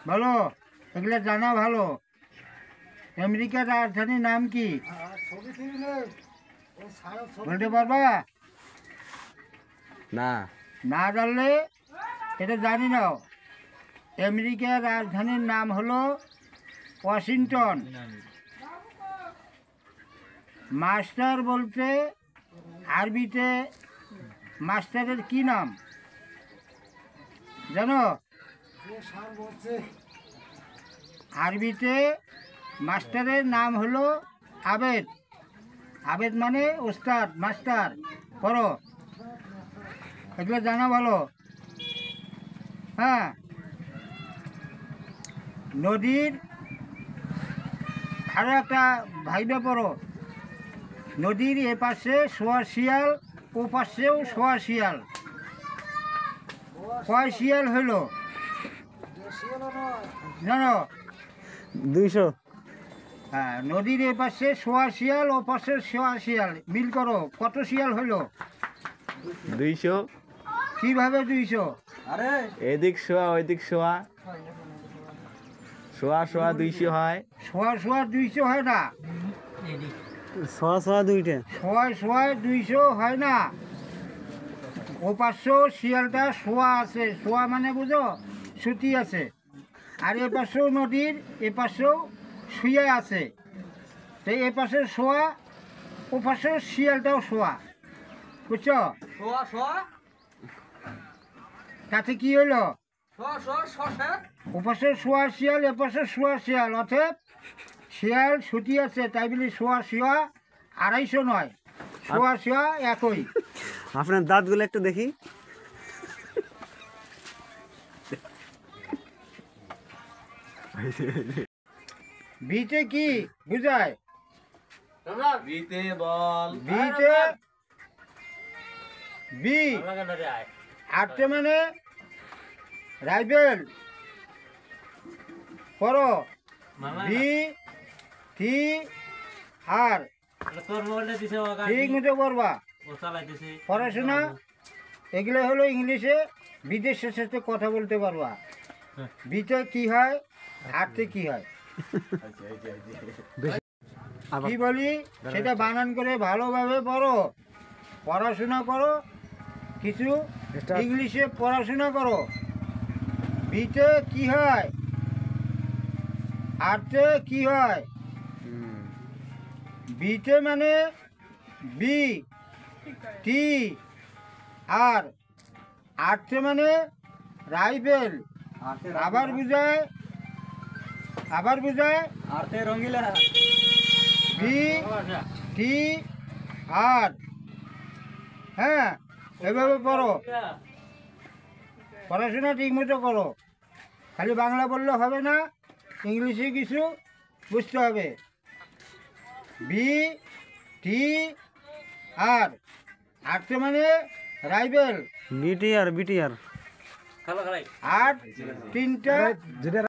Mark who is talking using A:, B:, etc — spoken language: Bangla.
A: বলো, এগুলো জানা ভালো। আমেরিকার রাজধানীর নাম কি বলতে পারবা?
B: না
A: না জানলে এটা জানি নাও। আমেরিকার রাজধানীর নাম হলো ওয়াশিংটন। মাস্টার বলতে আরবিতে মাস্টারের কি নাম জানো? আরবিতে মাস্টারের নাম হলো আবেদ। আবেদ মানে ওস্তাদ, মাস্টার। করো, এগুলো জানা ভালো। হ্যাঁ, নদীর আরো একটা ভাইবে পড়ো। নদীর এপাশে শোয়া শিয়াল, ও পাশেও শোয়া শিয়াল। কয় শিয়াল হইল জানো?
B: 200।
A: হ্যাঁ, নদীর এপাশে শোয়া শিয়াল, ও পাশে শোয়া শিয়াল। মিল করো, কত শিয়াল হইল?
B: 200।
A: কিভাবে 200?
B: আরে এদিক শোয়া ওইদিক শোয়া, শোয়া শোয়া 200 হয়।
A: শোয়া শোয়া 200 হয় না।
B: শোয়া শোয়া 2টা।
A: শোয়া শোয়া 200 হয় না। ও পাশেও শিয়ালটা শোয়া আছে। শোয়া মানে বুঝো, সুতি আছে। আর এ পাশেও নদীর এ পাশেও শুয়ে আছে। তো এ পাশে শোয়া, ও পাশেও শিয়ালটাও শোয়া। বুঝছো? তাতে কি হইলো? ও পাশে শোয়া শিয়াল, এ পাশে শোয়া শিয়াল। অর্থাৎ শিয়াল সুতি আছে, তাই বলি শোয়া শোয়া 250 নয়, শোয়া শোয়া একই।
B: আপনার দাঁতগুলো একটু দেখি।
A: বিতে কি বুঝায়?
B: বিতে বল।
A: বিতে বি আটতে মানে রাইফেল। পড়ো, বি টি আর ঠিক মতো করবা। পড়াশোনা এগুলো হলো ইংলিশে, বিদেশের সাথে কথা বলতে পারবা। বিতে কি হয়, আটতে কি হয়, কি বলি সেটা বানান করে ভালোভাবে পড়ো। পড়াশোনা করো, কিছু ইংলিশে পড়াশোনা করো। বিতে কি হয়, আটতে কি হয়? বিতে মানে বি টি আর, আটতে মানে রাইফেল। আবার বুঝায়
B: রঙিলা
A: বি টি আর। হ্যাঁ, এভাবে পড়ো। পড়াশোনা ঠিক মতো করো। খালি বাংলা বললে হবে না, ইংলিশে কিছু বুঝতে হবে। বি টি আর, আটতে মানে রাইফেল।
B: বিটিআর
A: আর তিনটা